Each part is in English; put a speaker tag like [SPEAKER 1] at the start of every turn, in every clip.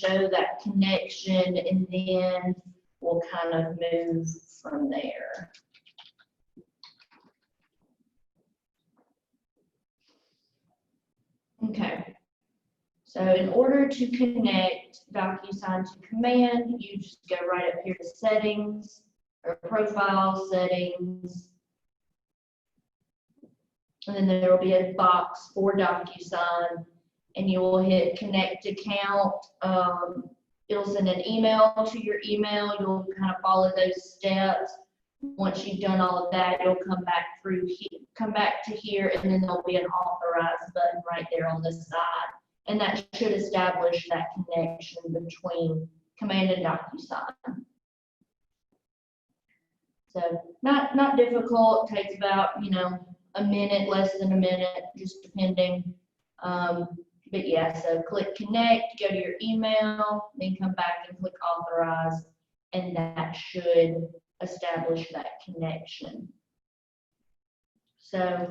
[SPEAKER 1] show that connection, and then we'll kind of move from there. Okay, so in order to connect DocuSign to Command, you just go right up here to Settings, or Profile Settings, and then there will be a box for DocuSign, and you will hit Connect Account. It'll send an email to your email. You'll kind of follow those steps. Once you've done all of that, you'll come back to here, and then there'll be an Authorize button right there on the side, and that should establish that connection between Command and DocuSign. So not difficult. Takes about a minute, less than a minute, just depending. But yeah, so click Connect, go to your email, then come back and click Authorize, and that should establish that connection. So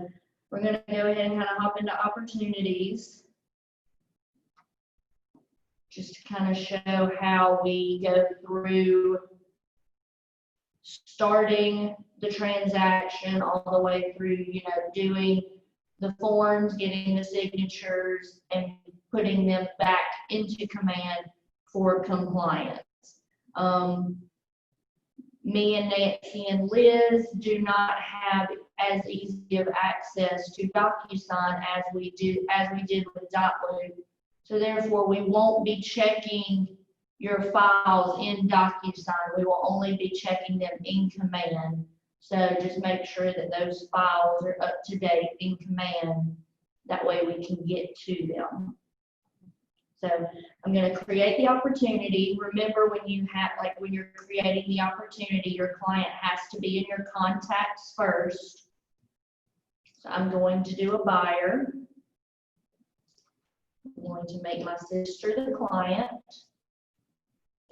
[SPEAKER 1] we're going to go ahead and kind of hop into opportunities, just to kind of show how we go through starting the transaction all the way through, doing the forms, getting the signatures, and putting them back into Command for compliance. Me and Nancy and Liz do not have as easy of access to DocuSign as we did with DotLoop. So therefore, we won't be checking your files in DocuSign. We will only be checking them in Command. So just make sure that those files are up to date in Command. That way we can get to them. So I'm going to create the opportunity. Remember, when you're creating the opportunity, your client has to be in your contacts first. So I'm going to do a buyer. I'm going to make my sister the client.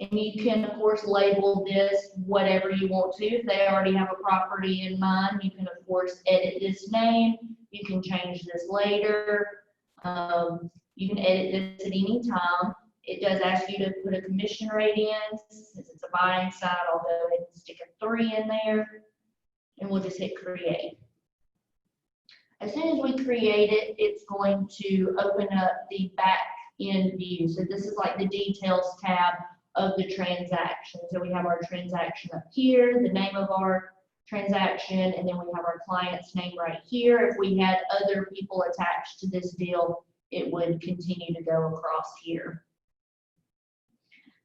[SPEAKER 1] And you can, of course, label this whatever you want to. If they already have a property in mind, you can, of course, edit this name. You can change this later. You can edit this at any time. It does ask you to put a commission rate in. Since it's a buying site, I'll go ahead and stick a 3 in there. And we'll just hit Create. As soon as we create it, it's going to open up the back end view. So this is like the Details tab of the transaction. So we have our transaction up here, the name of our transaction, and then we have our client's name right here. If we had other people attached to this deal, it would continue to go across here.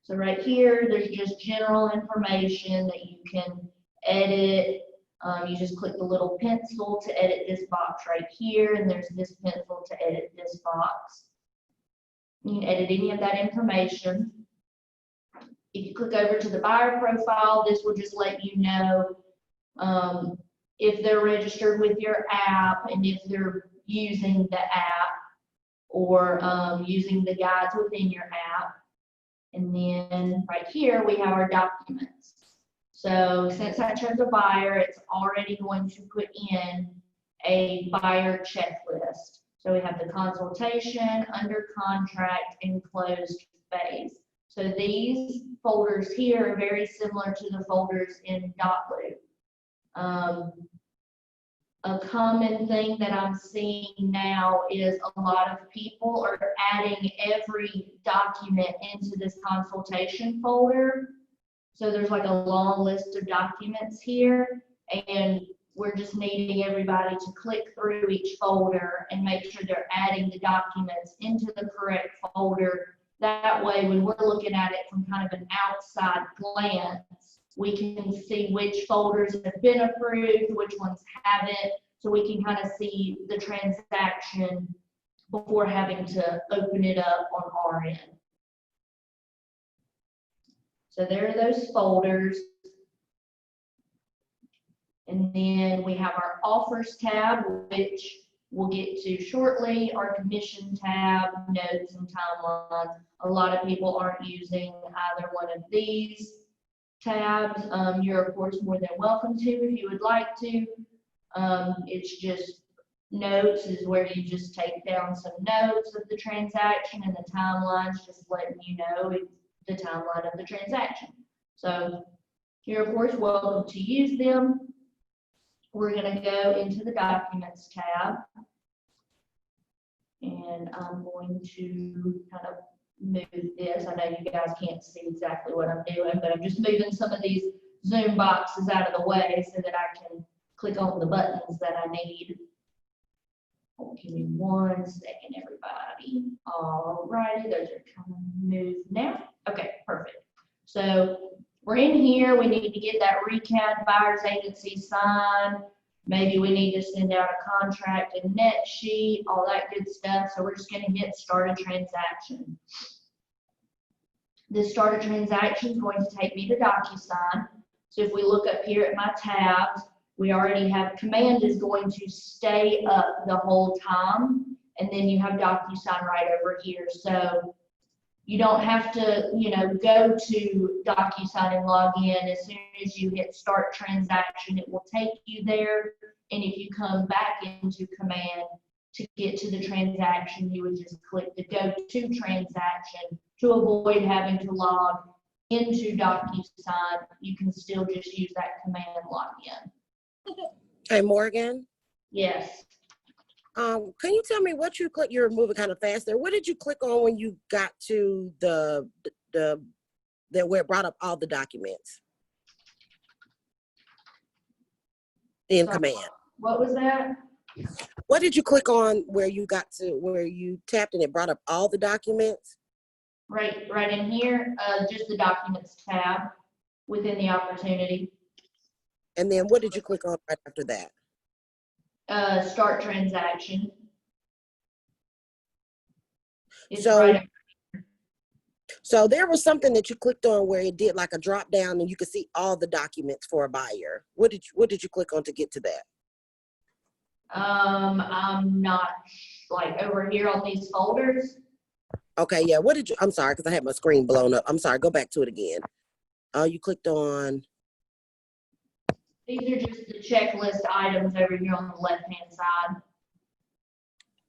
[SPEAKER 1] So right here, there's just general information that you can edit. You just click the little pencil to edit this box right here, and there's this pencil to edit this box. You can edit any of that information. If you click over to the buyer profile, this will just let you know if they're registered with your app and if they're using the app or using the guides within your app. And then right here, we have our documents. So since I chose a buyer, it's already going to put in a buyer checklist. So we have the consultation, under contract, and closed phase. So these folders here are very similar to the folders in DotLoop. A common thing that I'm seeing now is a lot of people are adding every document into this consultation folder. So there's like a long list of documents here, and we're just needing everybody to click through each folder and make sure they're adding the documents into the correct folder. That way, when we're looking at it from kind of an outside glance, we can see which folders have been approved, which ones haven't, so we can kind of see the transaction before having to open it up on our end. So there are those folders. And then we have our offers tab, which we'll get to shortly, our commission tab, notes and timelines. A lot of people aren't using either one of these tabs. You're of course more than welcome to if you would like to. It's just notes is where you just take down some notes of the transaction, and the timeline's just letting you know the timeline of the transaction. So you're of course welcome to use them. We're going to go into the Documents tab, and I'm going to kind of move this. I know you guys can't see exactly what I'm doing, but I'm just moving some of these Zoom boxes out of the way so that I can click on the buttons that I need. Oh, give me 1 second, everybody. All righty, those are kind of moved now. Okay, perfect. So we're in here. We need to get that recap buyer's agency signed. Maybe we need to send out a contract and net sheet, all that good stuff. So we're just going to hit start a transaction. This start a transaction is going to take me to DocuSign. So if we look up here at my tabs, we already have command is going to stay up the whole time. And then you have DocuSign right over here. So you don't have to, go to DocuSign and log in. As soon as you hit start transaction, it will take you there. And if you come back into command to get to the transaction, you would just click the go to transaction to avoid having to log into DocuSign. You can still just use that command login.
[SPEAKER 2] Hey, Morgan.
[SPEAKER 1] Yes.
[SPEAKER 2] Can you tell me what you click? You're moving kind of fast there. What did you click on when you got to the where it brought up all the documents in command?
[SPEAKER 1] What was that?
[SPEAKER 2] What did you click on where you got to where you tapped and it brought up all the documents?
[SPEAKER 1] Right in here, just the Documents tab within the opportunity.
[SPEAKER 2] And then what did you click on right after that?
[SPEAKER 1] Start transaction. It's
[SPEAKER 2] So,
[SPEAKER 1] right.
[SPEAKER 2] So there was something that you clicked on where it did like a drop down and you could see all the documents for a buyer. What did you click on to get to that?
[SPEAKER 1] I'm not like over here on these folders.
[SPEAKER 2] Okay, yeah. I'm sorry, because I had my screen blown up. I'm sorry, go back to it again. You clicked on.
[SPEAKER 1] These are just the checklist items over here on the left-hand side.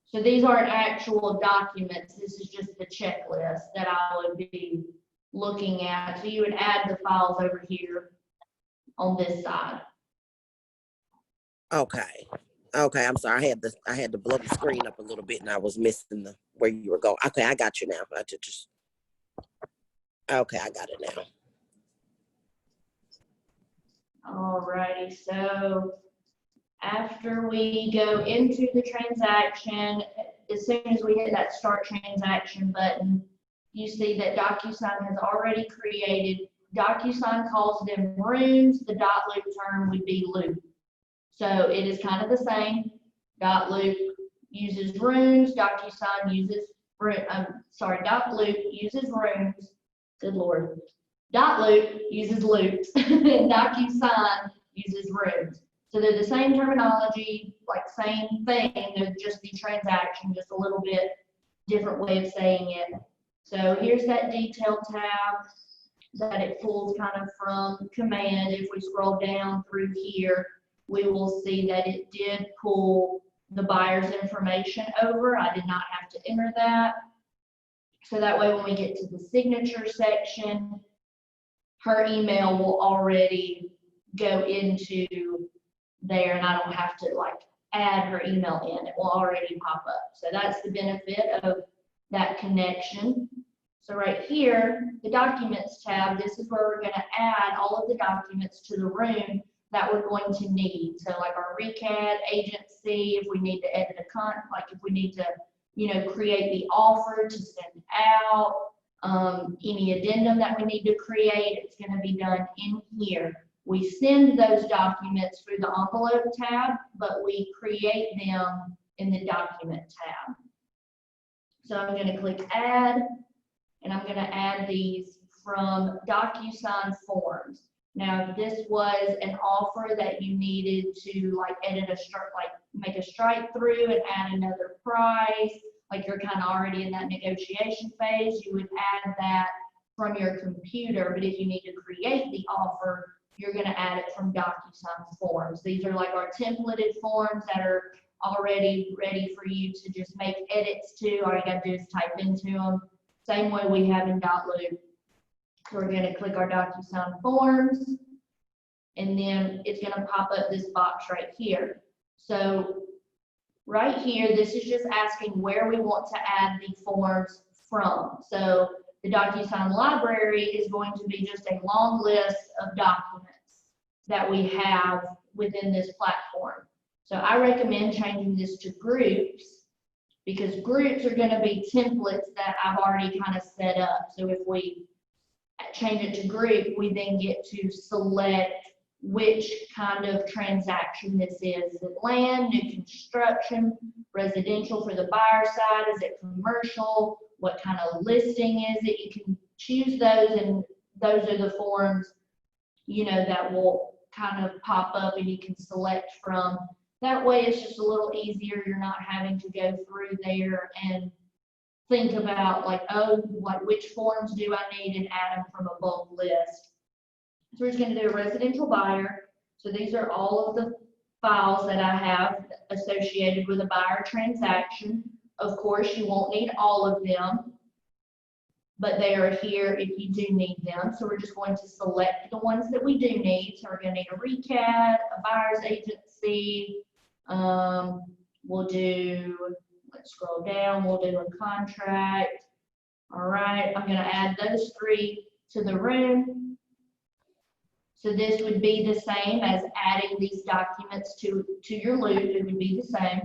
[SPEAKER 1] So these aren't actual documents. This is just the checklist that I would be looking at. So you would add the files over here on this side.
[SPEAKER 2] Okay. Okay, I'm sorry. I had to blow the screen up a little bit and I was missing where you were going. Okay, I got you now. Okay, I got it now.
[SPEAKER 1] Alrighty, so after we go into the transaction, as soon as we hit that start transaction button, you see that DocuSign has already created. DocuSign calls them rooms. The .loop term would be loop. So it is kind of the same. .loop uses rooms. DocuSign uses .loop uses rooms. Good Lord. .loop uses loops. And DocuSign uses rooms. So they're the same terminology, like same thing. They're just the transaction, just a little bit different way of saying it. So here's that detail tab that it pulls kind of from command. If we scroll down through here, we will see that it did pull the buyer's information over. I did not have to enter that. So that way when we get to the signature section, her email will already go into there and I don't have to like add her email in. It will already pop up. So that's the benefit of that connection. So right here, the Documents tab, this is where we're going to add all of the documents to the room that we're going to need. So like our recad agency, if we need to edit if we need to, create the offer to send out, any addendum that we need to create, it's going to be done in here. We send those documents through the Envelope tab, but we create them in the Document tab. So I'm going to click Add, and I'm going to add these from DocuSign Forms. Now, if this was an offer that you needed to edit make a strike through and add another price, like you're kind of already in that negotiation phase, you would add that from your computer. But if you need to create the offer, you're going to add it from DocuSign Forms. These are like our templated forms that are already ready for you to just make edits to. All you gotta do is type into them, same way we have in .loop. So we're gonna click our DocuSign forms, and then it's gonna pop up this box right here. So right here, this is just asking where we want to add the forms from. So the DocuSign library is going to be just a long list of documents that we have within this platform. So I recommend changing this to groups, because groups are going to be templates that I've already kind of set up. So if we change it to group, we then get to select which kind of transaction this is. Is it land, new construction, residential for the buyer side? Is it commercial? What kind of listing is it? You can choose those, and those are the forms, you know, that will kind of pop up and you can select from. That way it's just a little easier. You're not having to go through there and think about like, oh, which forms do I need, and add them from a bulk list. So we're just going to do a residential buyer. So these are all of the files that I have associated with a buyer transaction. Of course, you won't need all of them, but they are here if you do need them. So we're just going to select the ones that we do need. So we're going to need a recap, a buyer's agency. We'll do, let's scroll down, we'll do a contract. All right, I'm going to add those three to the room. So this would be the same as adding these documents to your loop. It would be the same.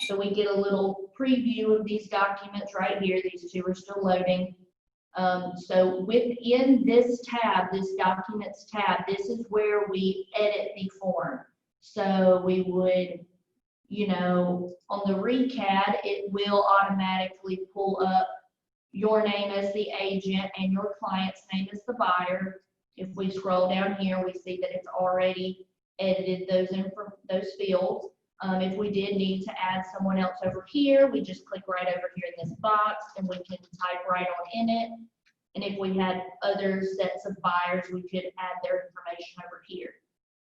[SPEAKER 1] So we get a little preview of these documents right here. These two are still loading. So within this tab, this documents tab, this is where we edit the form. So we would, you know, on the recap, it will automatically pull up your name as the agent and your client's name as the buyer. If we scroll down here, we see that it's already edited those fields. If we did need to add someone else over here, we just click right over here in this box and we can type right on in it. And if we had other sets of buyers, we could add their information over here.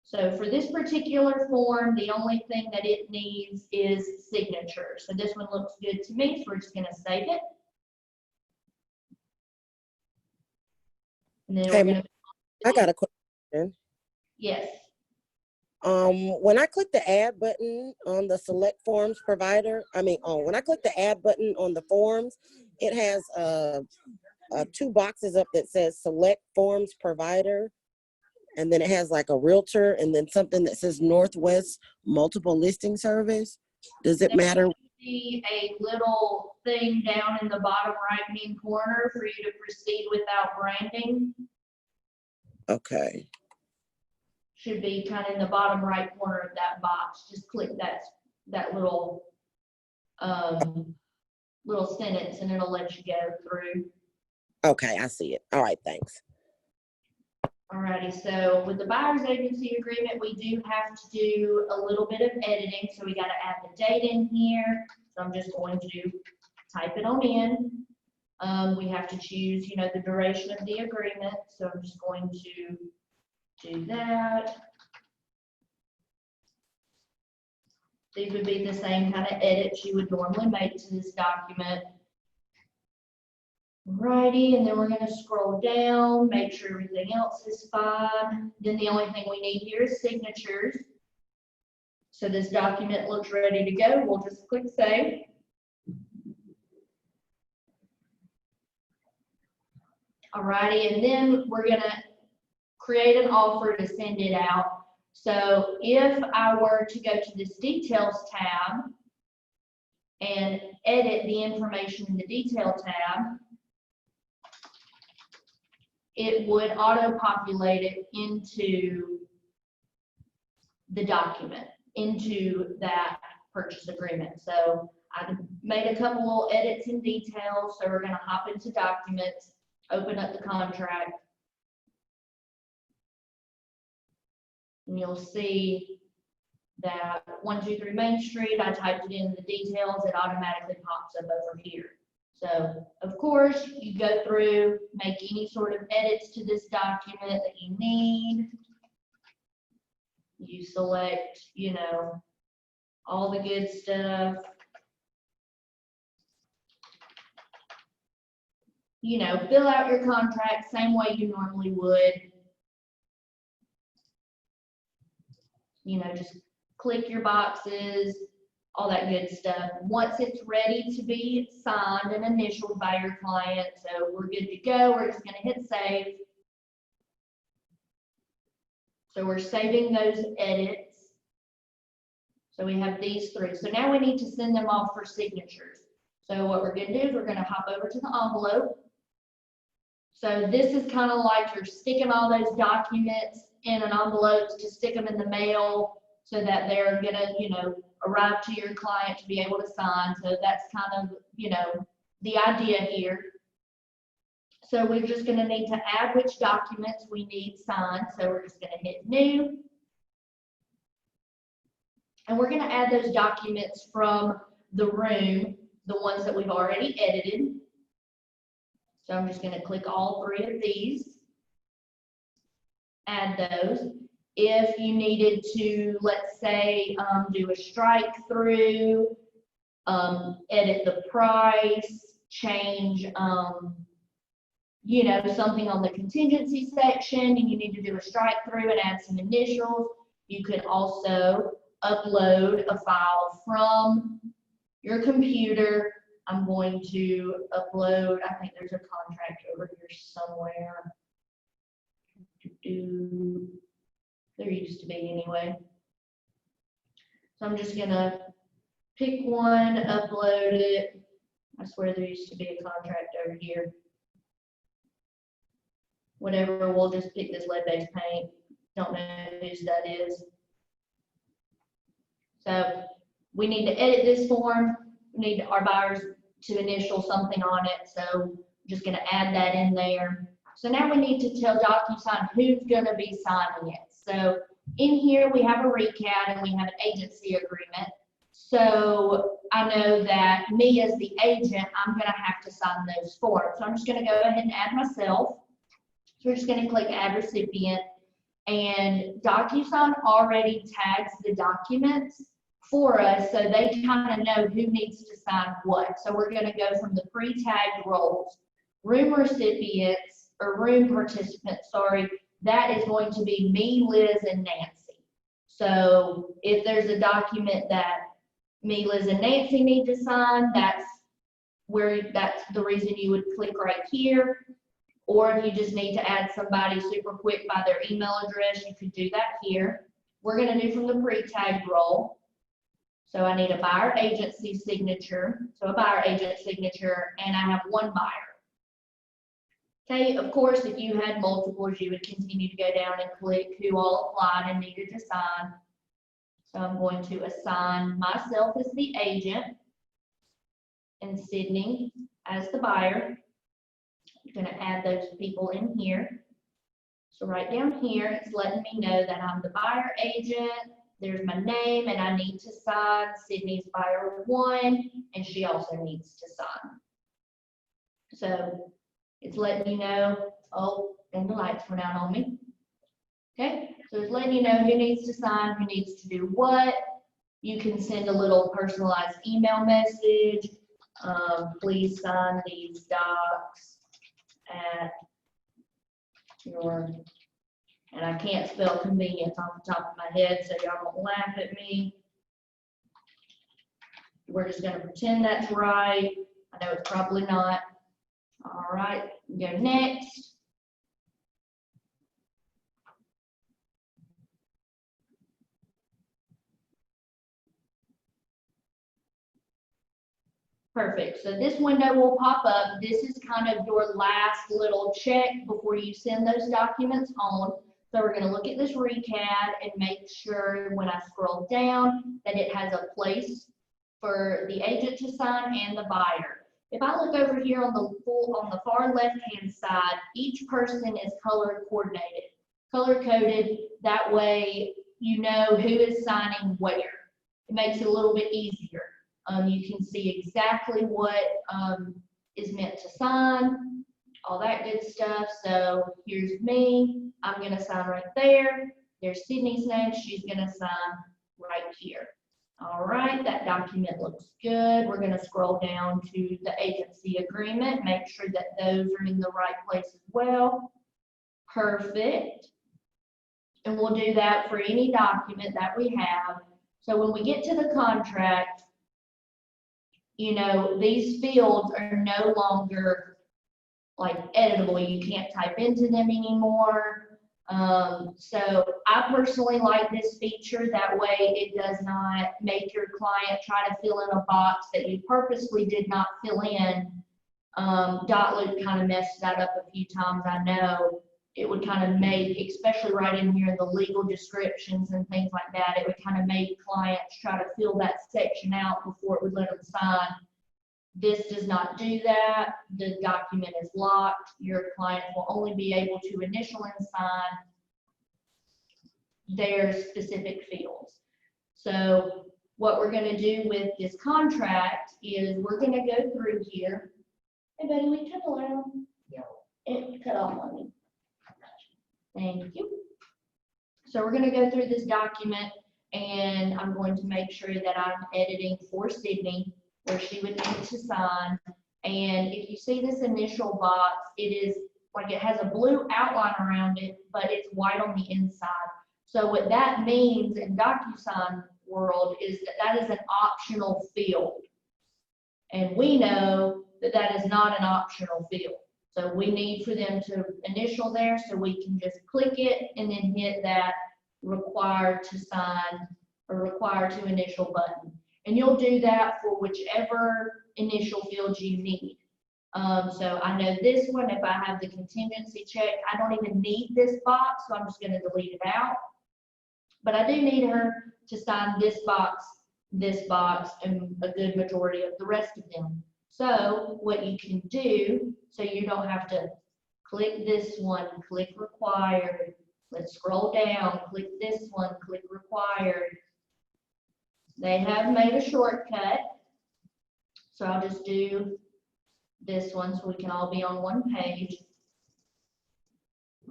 [SPEAKER 1] So for this particular form, the only thing that it needs is signature. So this one looks good to me, so we're just going to save it. And then we're going to.
[SPEAKER 2] I got a question.
[SPEAKER 1] Yes.
[SPEAKER 2] When I click the add button on the select forms provider, when I click the add button on the forms, it has two boxes up that says select forms provider, and then it has like a realtor, and then something that says Northwest multiple listing service. Does it matter?
[SPEAKER 1] See a little thing down in the bottom right hand corner for you to proceed without branding.
[SPEAKER 2] Okay.
[SPEAKER 1] Should be kind of in the bottom right corner of that box. Just click that little little sentence, and it'll let you go through.
[SPEAKER 2] Okay, I see it. All right, thanks.
[SPEAKER 1] Alrighty, so with the buyer's agency agreement, we do have to do a little bit of editing. So we got to add the date in here. So I'm just going to type it on in. We have to choose, you know, the duration of the agreement. So I'm just going to do that. These would be the same kind of edits you would normally make to this document. Alrighty, and then we're going to scroll down, make sure everything else is fine. Then the only thing we need here is signatures. So this document looks ready to go. We'll just click save. Alrighty, and then we're going to create an offer to send it out. So if I were to go to this details tab and edit the information in the detail tab, it would auto-populate it into the document, into that purchase agreement. So I made a couple little edits in details. So we're going to hop into documents, open up the contract, and you'll see that 123 Main Street, I typed it in the details, it automatically pops up over here. So, of course, you go through, make any sort of edits to this document that you need. You select, you know, all the good stuff. You know, fill out your contract same way you normally would. You know, just click your boxes, all that good stuff. Once it's ready to be signed and initialed by your client, so we're good to go, we're just gonna hit save. So we're saving those edits. So we have these three. So now we need to send them off for signatures. So what we're gonna do is we're gonna hop over to the envelope. So this is kind of like you're sticking all those documents in an envelope to stick them in the mail so that they're gonna, you know, arrive to your client to be able to sign. So that's kind of, you know, the idea here. So we're just gonna need to add which documents we need signed. So we're just gonna hit new. And we're gonna add those documents from the room, the ones that we've already edited. So I'm just gonna click all three of these, add those. If you needed to, let's say, do a strike through, edit the price, change, you know, something on the contingency section, and you need to do a strike through and add some initials, you could also upload a file from your computer. I'm going to upload, I think there's a contract over here somewhere. There used to be anyway. So I'm just gonna pick one, upload it. I swear there used to be a contract over here. Whatever, we'll just pick this lead-based paint. Don't know whose that is. So we need to edit this form. We need our buyers to initial something on it. So I'm just gonna add that in there. So now we need to tell DocuSign who's gonna be signing it. So in here we have a recap and we have an agency agreement. So I know that me as the agent, I'm gonna have to sign those forms. So I'm just gonna go ahead and add myself. So we're just gonna click add recipient, and DocuSign already tags the documents for us, so they kind of know who needs to sign what. So we're gonna go from the pre-tagged roles. Room recipients, or room participants, sorry, that is going to be me, Liz, and Nancy. So if there's a document that me, Liz, and Nancy need to sign, that's the reason you would click right here. Or if you just need to add somebody super quick by their email address, you could do that here. We're gonna do from the pre-tagged role. So I need a buyer agency signature, so a buyer agent signature, and I have one buyer. Okay, of course, if you had multiples, you would continue to go down and click who all applied and needed to sign. So I'm going to assign myself as the agent and Sydney as the buyer. I'm going to add those people in here. So right down here, it's letting me know that I'm the buyer agent. There's my name, and I need to sign. Sydney's buyer 1, and she also needs to sign. So it's letting you know, oh, and the lights went out on me. Okay, so it's letting you know who needs to sign, who needs to do what. You can send a little personalized email message. Please sign these docs at your, and I can't spell convenience off the top of my head, so y'all don't laugh at me. We're just going to pretend that's right. I know it's probably not. All right, go next. Perfect. So this window will pop up. This is kind of your last little check before you send those documents on. So we're going to look at this recap and make sure when I scroll down that it has a place for the agent to sign and the buyer. If I look over here on the far left-hand side, each person is color coordinated, color coded. That way you know who is signing where. It makes it a little bit easier. You can see exactly what is meant to sign, all that good stuff. So here's me. I'm going to sign right there. There's Sydney's name. She's going to sign right here. All right, that document looks good. We're gonna scroll down to the agency agreement, make sure that those are in the right place as well. Perfect. And we'll do that for any document that we have. So when we get to the contract, you know, these fields are no longer like editable. You can't type into them anymore. So I personally like this feature. That way it does not make your client try to fill in a box that you purposely did not fill in. Dotloop kind of messed that up a few times. I know it would kind of make, especially right in here, the legal descriptions and things like that, it would kind of make clients try to fill that section out before it would let them sign. This does not do that. The document is locked. Your client will only be able to initial and sign their specific fields. So what we're going to do with this contract is we're going to go through here. Hey, buddy, we turn the light on? Yeah. It cut off on me. Thank you. So we're going to go through this document, and I'm going to make sure that I'm editing for Sydney, where she would need to sign. And if you see this initial box, it is like it has a blue outline around it, but it's white on the inside. So what that means in DocuSign world is that that is an optional field. And we know that that is not an optional field. So we need for them to initial there, so we can just click it and then hit that required to sign or required to initial button. And you'll do that for whichever initial field you need. So I know this one, if I have the contingency check, I don't even need this box, so I'm just going to delete it out. But I do need her to sign this box, and a good majority of the rest of them. So what you can do, so you don't have to click this one, click required. Let's scroll down, click this one, click required. They have made a shortcut. So I'll just do this one so we can all be on one page.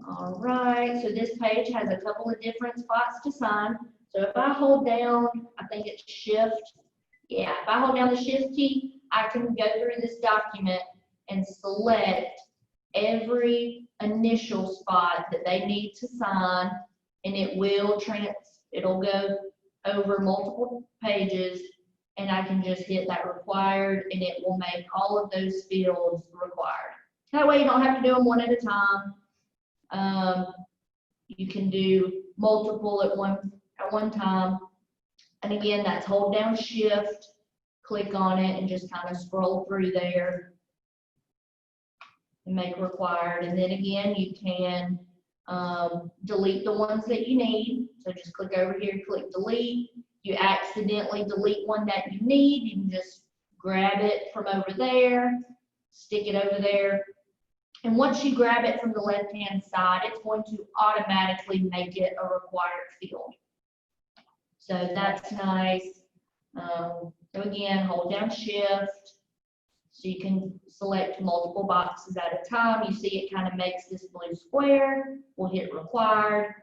[SPEAKER 1] All right, so this page has a couple of different spots to sign. So if I hold down, I think it's shift. Yeah, if I hold down the shift key, I can go through this document and select every initial spot that they need to sign, and it'll go over multiple pages, and I can just hit that required, and it will make all of those fields required. That way you don't have to do them one at a time. You can do multiple at one time. And again, that's hold down shift, click on it, and just kind of scroll through there and make required. And then again, you can delete the ones that you need. So just click over here, click delete. You accidentally delete one that you need, you can just grab it from over there, stick it over there. And once you grab it from the left-hand side, it's going to automatically make it a required field. So that's nice. So again, hold down shift. So you can select multiple boxes at a time. You see it kind of makes this blue square. We'll hit required.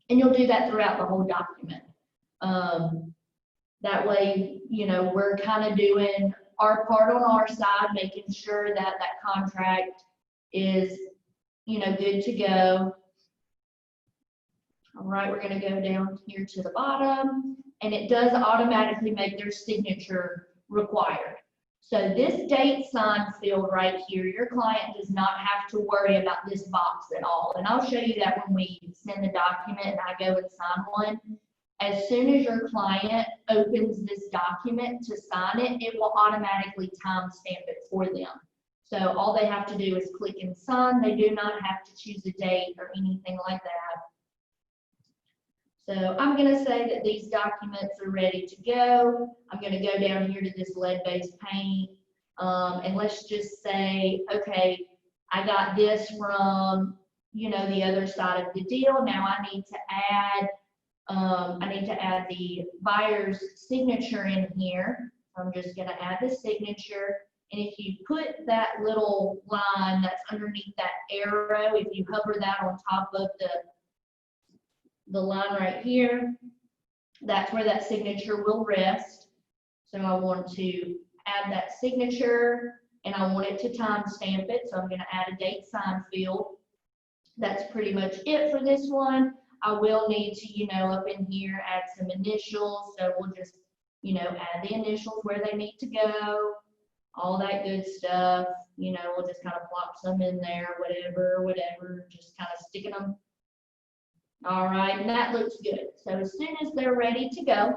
[SPEAKER 1] And you'll do that throughout the whole document. That way, you know, we're kind of doing our part on our side, making sure that that contract is, you know, good to go. All right, we're going to go down here to the bottom, and it does automatically make their signature required. So this date sign field right here, your client does not have to worry about this box at all. And I'll show you that when we send the document and I go and sign one. As soon as your client opens this document to sign it, it will automatically timestamp it for them. So all they have to do is click and sign. They do not have to choose a date or anything like that. So I'm going to say that these documents are ready to go. I'm going to go down here to this lead-based paint. And let's just say, okay, I got this from, you know, the other side of the deal. Now I need to add the buyer's signature in here. I'm just going to add the signature. And if you put that little line that's underneath that arrow, if you hover that on top of the line right here, That's where that signature will rest. So I want to add that signature and I want it to timestamp it. So I'm going to add a date sign field. That's pretty much it for this one. I will need to, up in here, add some initials. So we'll just, add the initials where they need to go, all that good stuff. We'll just kind of plop some in there, whatever, just kind of sticking them. All right, and that looks good. So as soon as they're ready to go,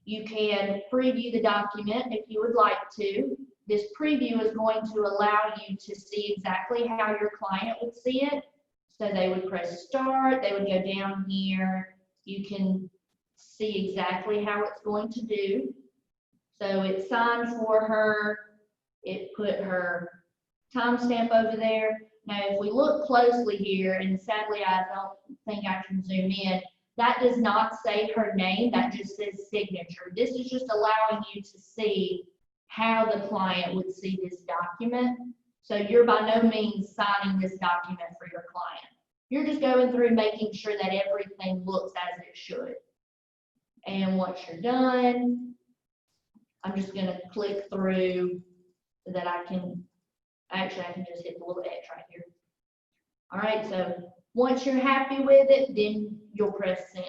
[SPEAKER 1] you can preview the document if you would like to. This preview is going to allow you to see exactly how your client would see it. So they would press start, they would go down here. You can see exactly how it's going to do. So it signed for her, it put her timestamp over there. Now, if we look closely here, and sadly I don't think I can zoom in, that does not say her name, that just says signature. This is just allowing you to see how the client would see this document. So you're by no means signing this document for your client. You're just going through making sure that everything looks as it should. And once you're done, I'm just going to click through so that I can just hit the little X right here. All right, so once you're happy with it, then you'll press send.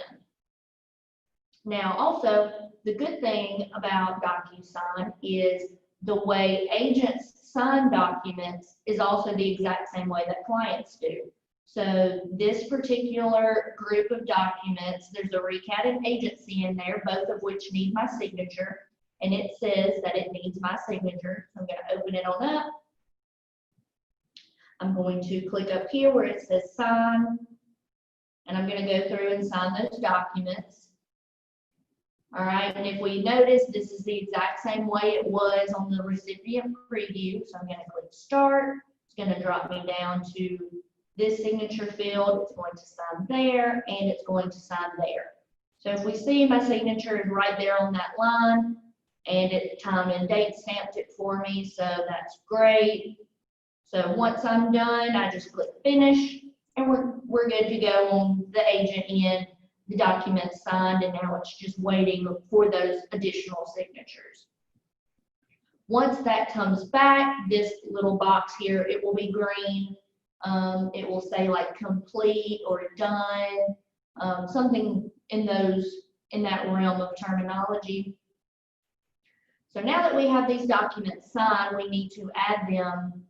[SPEAKER 1] Now, also, the good thing about DocuSign is the way agents sign documents is also the exact same way that clients do. So this particular group of documents, there's a RECAD and agency in there, both of which need my signature, and it says that it needs my signature. So I'm going to open it on up. I'm going to click up here where it says sign, and I'm going to go through and sign those documents. All right, and if we notice, this is the exact same way it was on the recipient preview. So I'm going to click start. It's going to drop me down to this signature field. It's going to sign there, and it's going to sign there. So if we see my signature is right there on that line, and it time and date stamped it for me, so that's great. So once I'm done, I just click finish, and we're good to go on the agent end. The document signed, and now it's just waiting for those additional signatures. Once that comes back, this little box here, it will be green. It will say like complete or done, something in that realm of terminology. So now that we have these documents signed, we need to add them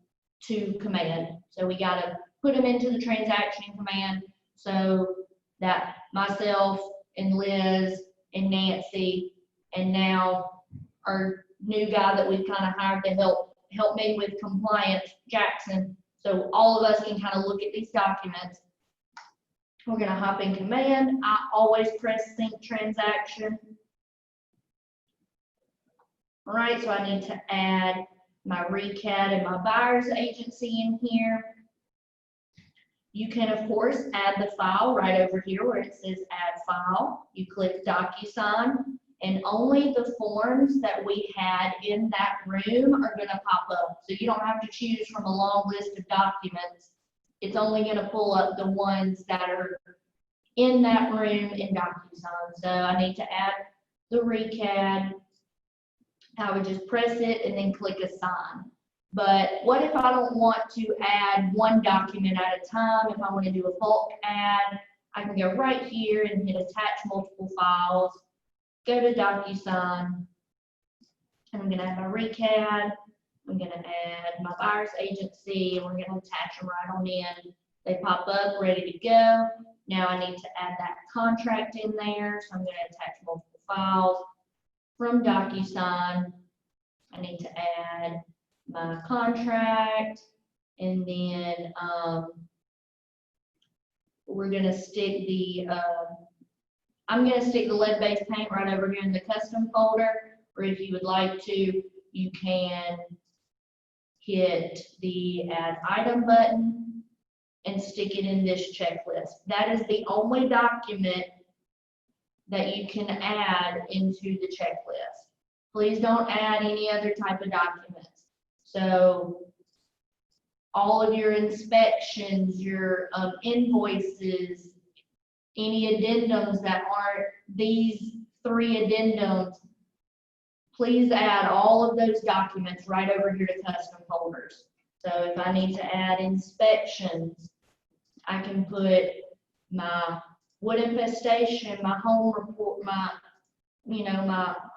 [SPEAKER 1] to command. So we got to put them into the transaction command so that myself and Liz and Nancy and now our new guy that we've kind of hired to help me with compliance, Jackson. So all of us can kind of look at these documents. We're going to hop in command. I always press sync transaction. All right, so I need to add my RECAD and my buyer's agency in here. You can, of course, add the file right over here where it says add file. You click DocuSign, and only the forms that we had in that room are going to pop up. So you don't have to choose from a long list of documents. It's only going to pull up the ones that are in that room in DocuSign. So I need to add the RECAD. I would just press it and then click assign. But what if I don't want to add one document at a time? If I want to do a bulk add, I can go right here and hit attach multiple files, go to DocuSign, and I'm going to add my RECAD, I'm going to add my buyer's agency, and we're going to attach them right on in. They pop up, ready to go. Now I need to add that contract in there, so I'm going to attach multiple files. From DocuSign, I need to add my contract, and then we're going to stick the, I'm going to stick the lead-based paint right over here in the custom folder, or if you would like to, you can hit the add item button and stick it in this checklist. That is the only document that you can add into the checklist. Please don't add any other type of documents. So all of your inspections, your invoices, any addendums that aren't these 3 addendums, please add all of those documents right over here to custom folders. So if I need to add inspections, I can put my wood infestation, my home report, my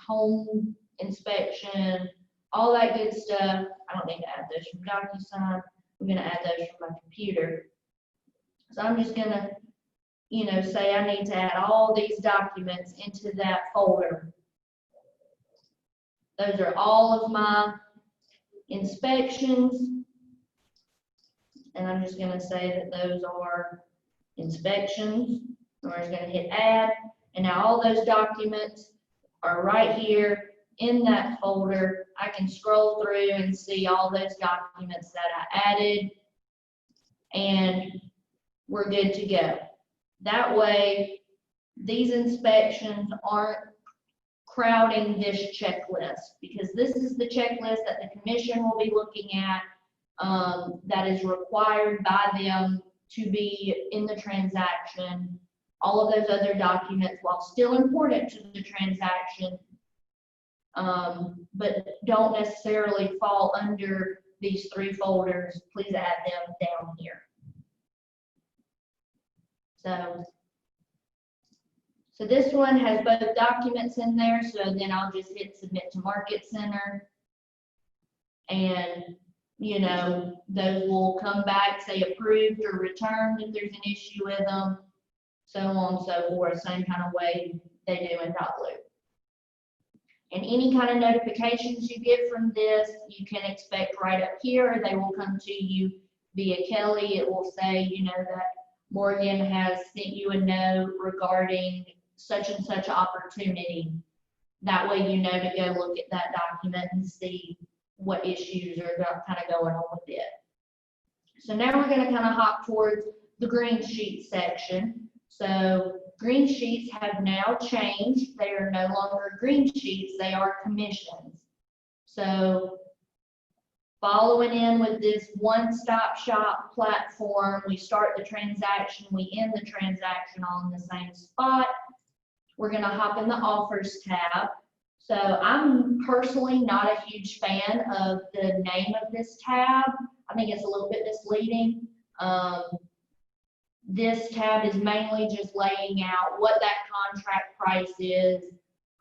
[SPEAKER 1] home inspection, all that good stuff. I don't need to add those from DocuSign. I'm gonna add those from my computer. So I'm just gonna, say I need to add all these documents into that folder. Those are all of my inspections. And I'm just gonna say that those are inspections. And we're just gonna hit add. And now all those documents are right here in that folder. I can scroll through and see all those documents that I added, and we're good to go. That way, these inspections aren't crowding this checklist, because this is the checklist that the commission will be looking at, that is required by them to be in the transaction. All of those other documents, while still important to the transaction, but don't necessarily fall under these 3 folders, please add them down here. So this one has both documents in there, so then I'll just hit submit to Market Center. And, those will come back, say approved or returned if there's an issue with them, so on and so forth, same kind of way they do in .loop. And any kind of notifications you get from this, you can expect right up here. They will come to you via Kelly. It will say, that Morgan has sent you a note regarding such and such opportunity. That way you know to go look at that document and see what issues are kind of going on with it. So now we're going to kind of hop towards the green sheet section. So green sheets have now changed. They are no longer green sheets, they are commissions. So following in with this one-stop shop platform, we start the transaction, we end the transaction all in the same spot. We're going to hop in the offers tab. So I'm personally not a huge fan of the name of this tab. I think it's a little bit misleading. This tab is mainly just laying out what that contract price is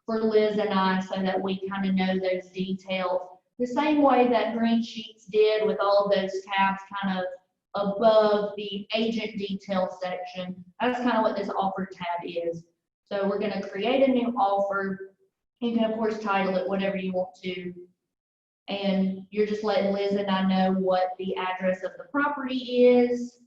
[SPEAKER 1] for Liz and I, so that we kind of know those details. The same way that Green Sheets did, with all of those tabs kind of above the agent detail section. That's kind of what this offer tab is. So we're going to create a new offer. You can, of course, title it whatever you want to. And you're just letting Liz and I know what the address of the property is,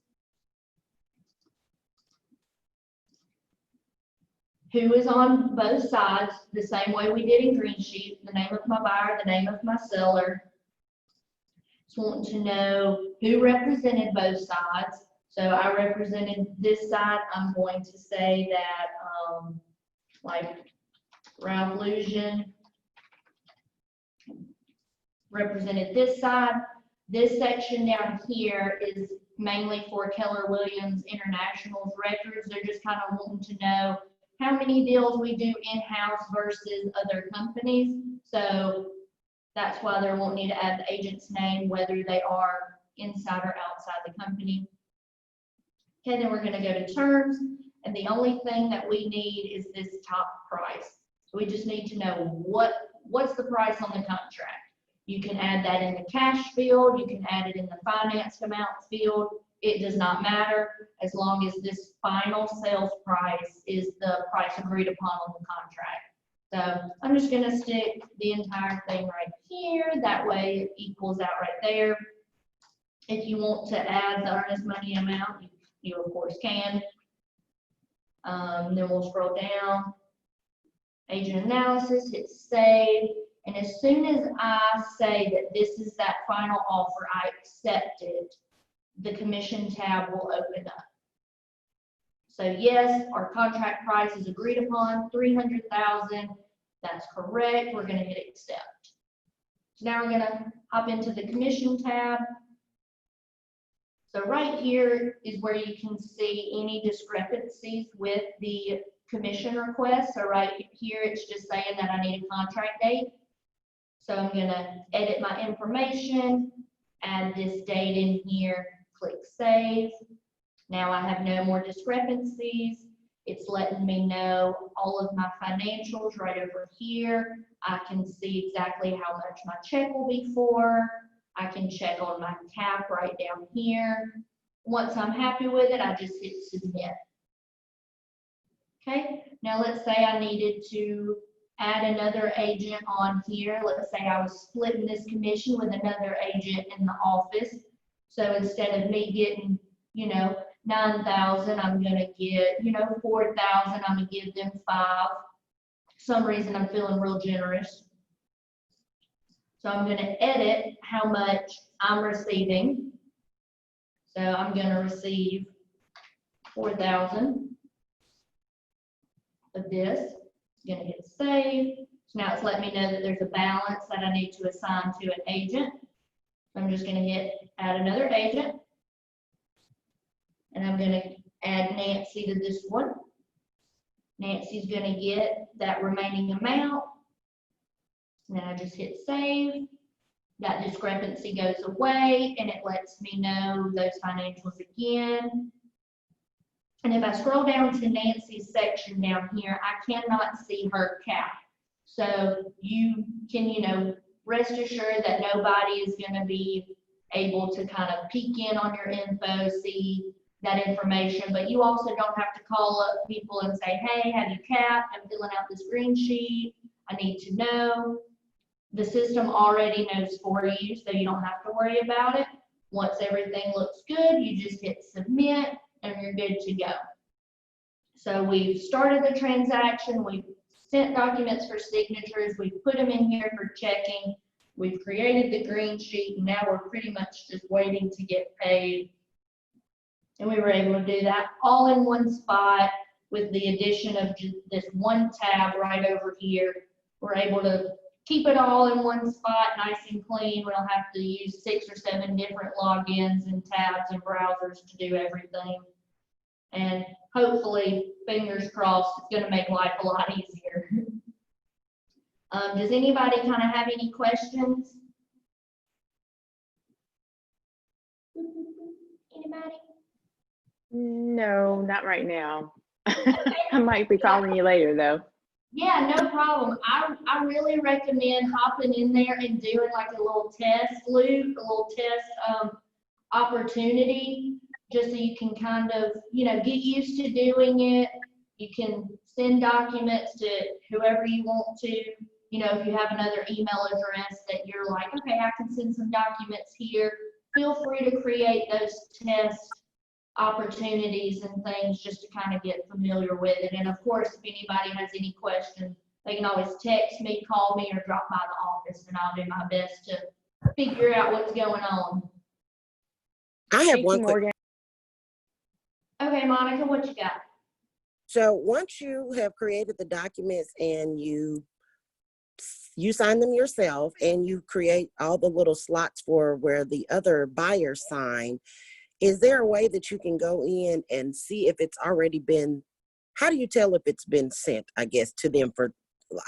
[SPEAKER 1] who is on both sides, the same way we did in Green Sheet, the name of my buyer, the name of my seller. Just wanting to know who represented both sides. So I represented this side. I'm going to say that, like Ralph Lusion represented this side. This section down here is mainly for Keller Williams International's records. They're just kind of wanting to know how many deals we do in-house versus other companies. So that's why they're wanting you to add the agent's name, whether they are inside or outside the company. Okay, then we're going to go to terms, and the only thing that we need is this top price. So we just need to know what's the price on the contract. You can add that in the cash field, you can add it in the financed amount field. It does not matter, as long as this final sales price is the price agreed upon on the contract. So I'm just going to stick the entire thing right here. That way it equals out right there. If you want to add the earnest money amount, you of course can. Then we'll scroll down. Agent analysis, hit save. And as soon as I say that this is that final offer, I accept it, the commission tab will open up. So yes, our contract price is agreed upon, $300,000. That's correct. We're going to hit accept. So now we're going to hop into the commission tab. So right here is where you can see any discrepancies with the commission request. So right here, it's just saying that I need a contract date. So I'm gonna edit my information, add this date in here, click save. Now I have no more discrepancies. It's letting me know all of my financials right over here. I can see exactly how much my check will be for. I can check on my cap right down here. Once I'm happy with it, I just hit submit. Okay, now let's say I needed to add another agent on here. Let's say I was splitting this commission with another agent in the office. So instead of me getting, 9,000, I'm gonna get, 4,000, I'm gonna give them 5. For some reason I'm feeling real generous. So I'm gonna edit how much I'm receiving. So I'm gonna receive 4,000 of this. I'm gonna hit save. So now it's letting me know that there's a balance that I need to assign to an agent. So I'm just gonna hit add another agent. And I'm gonna add Nancy to this one. Nancy's gonna get that remaining amount. And then I just hit save. That discrepancy goes away and it lets me know those financials again. And if I scroll down to Nancy's section down here, I cannot see her cap. So you can, rest assured that nobody is gonna be able to kind of peek in on your info, see that information, but you also don't have to call up people and say, hey, have you capped? I'm filling out this green sheet. I need to know. The system already knows for you, so you don't have to worry about it. Once everything looks good, you just hit submit and you're good to go. So we've started the transaction, we've sent documents for signatures, we've put them in here for checking, we've created the green sheet, and now we're pretty much just waiting to get paid. And we were able to do that all in one spot with the addition of just this one tab right over here. We're able to keep it all in one spot, nice and clean. We don't have to use 6 or 7 different logins and tabs and browsers to do everything. And hopefully, fingers crossed, it's going to make life a lot easier. Does anybody kind of have any questions? Anybody?
[SPEAKER 3] No, not right now. I might be calling you later though.
[SPEAKER 1] Yeah, no problem. I really recommend hopping in there and doing like a little test loop, a little test opportunity, just so you can kind of, get used to doing it. You can send documents to whoever you want to. If you have another email address that you're like, okay, I can send some documents here, feel free to create those test opportunities and things just to kind of get familiar with it. And of course, if anybody has any questions, they can always text me, call me, or drop by the office, and I'll do my best to figure out what's going on.
[SPEAKER 2] I have
[SPEAKER 3] Thank
[SPEAKER 2] one
[SPEAKER 3] you,
[SPEAKER 2] quick.
[SPEAKER 3] Morgan.
[SPEAKER 1] Okay, Monica, what you got?
[SPEAKER 2] So once you have created the documents and you sign them yourself and you create all the little slots for where the other buyers sign, is there a way that you can go in and see if it's already been, how do you tell if it's been sent, I guess, to them? For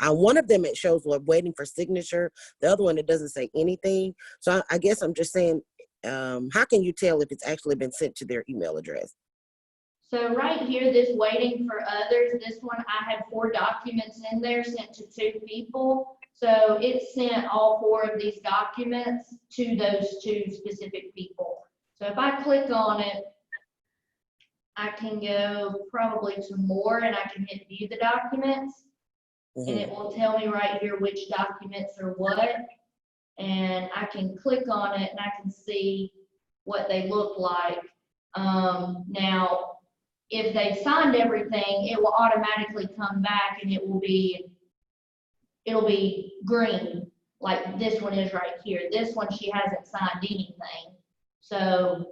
[SPEAKER 2] one of them, it shows waiting for signature. The other one, it doesn't say anything. So I guess I'm just saying, how can you tell if it's actually been sent to their email address?
[SPEAKER 1] So right here, this waiting for others, this one, I had 4 documents in there sent to 2 people. So it sent all 4 of these documents to those 2 specific people. So if I click on it, I can go probably to more and I can hit view the documents.
[SPEAKER 2] Mm-hmm.
[SPEAKER 1] And it will tell me right here which documents are what. And I can click on it and I can see what they look like. Now, if they signed everything, it will automatically come back and it'll be green, like this one is right here. This one, she hasn't signed anything. So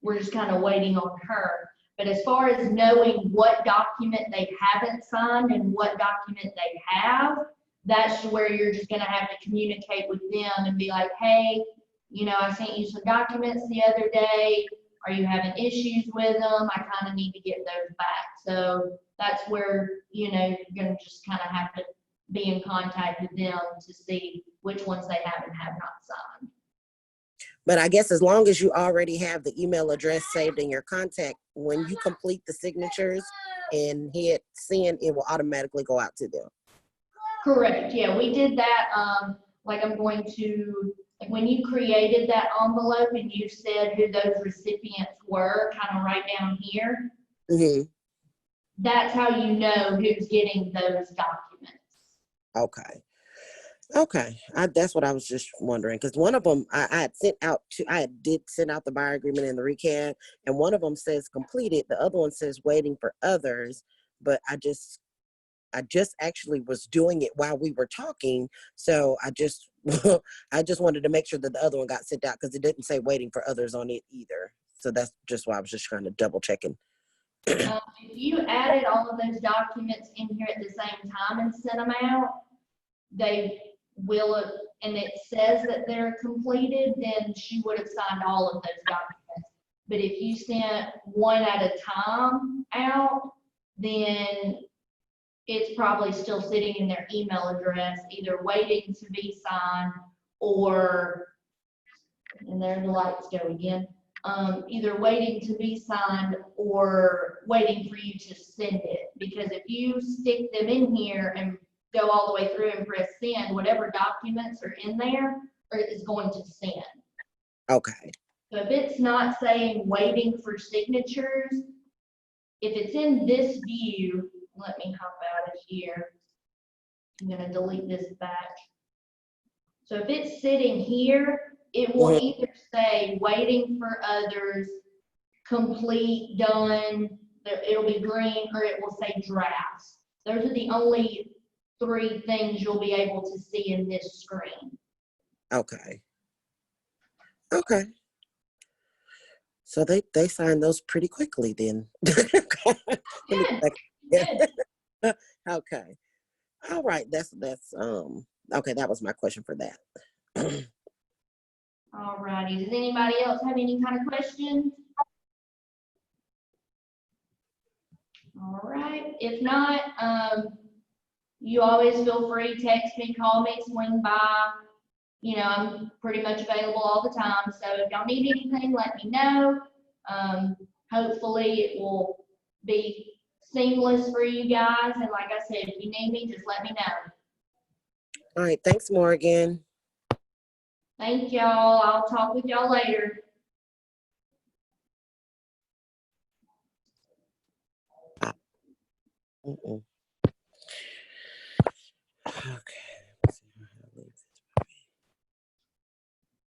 [SPEAKER 1] we're just kind of waiting on her. But as far as knowing what document they haven't signed and what document they have, that's where you're just going to have to communicate with them and be like, hey, you know, I sent you some documents the other day. Are you having issues with them? I kind of need to get those back. So that's where, you know, you're gonna just kind of have to be in contact with them to see which ones they have and have not signed.
[SPEAKER 2] But I guess as long as you already have the email address saved in your contact, when you complete the signatures and hit send, it will automatically go out to them.
[SPEAKER 1] Correct, yeah, we did that, like I'm going to, like when you created that envelope and you said who those recipients were, kind of right down here,
[SPEAKER 2] Mm-hmm.
[SPEAKER 1] that's how you know who's getting those documents.
[SPEAKER 2] Okay. Okay, that's what I was just wondering, because one of them I had sent out to, I did send out the buyer agreement and the recap, and one of them says completed, the other one says waiting for others, but I just actually was doing it while we were talking, so I just I just wanted to make sure that the other one got sent out because it didn't say waiting for others on it either. So that's just why I was just trying to double checking.
[SPEAKER 1] If you added all of those documents in here at the same time and sent them out, they will, and it says that they're completed, then she would have signed all of those documents. But if you sent one at a time out, then it's probably still sitting in their email address, either waiting to be signed or, and there the lights go again, either waiting to be signed or waiting for you to send it. Because if you stick them in here and go all the way through and press send, whatever documents are in there is going to send.
[SPEAKER 2] Okay.
[SPEAKER 1] So if it's not saying waiting for signatures, if it's in this view, let me hop out of here. I'm gonna delete this back. So if it's sitting here, it will either say waiting for others, complete, done, it'll be green, or it will say drafts. Those are the only three things you'll be able to see in this screen.
[SPEAKER 2] Okay. Okay. So they signed those pretty quickly then.
[SPEAKER 1] Good.
[SPEAKER 2] Okay. All right. That's okay, that was my question for that.
[SPEAKER 1] All righty. Does anybody else have any kind of questions? All right. If not, you always feel free, text me, call me, swing by. You know, I'm pretty much available all the time. So if y'all need anything, let me know. Hopefully it will be seamless for you guys. And like I said, if you need me, just let me know.
[SPEAKER 2] All right. Thanks, Morgan.
[SPEAKER 1] Thank y'all. I'll talk with y'all later.
[SPEAKER 2] Okay.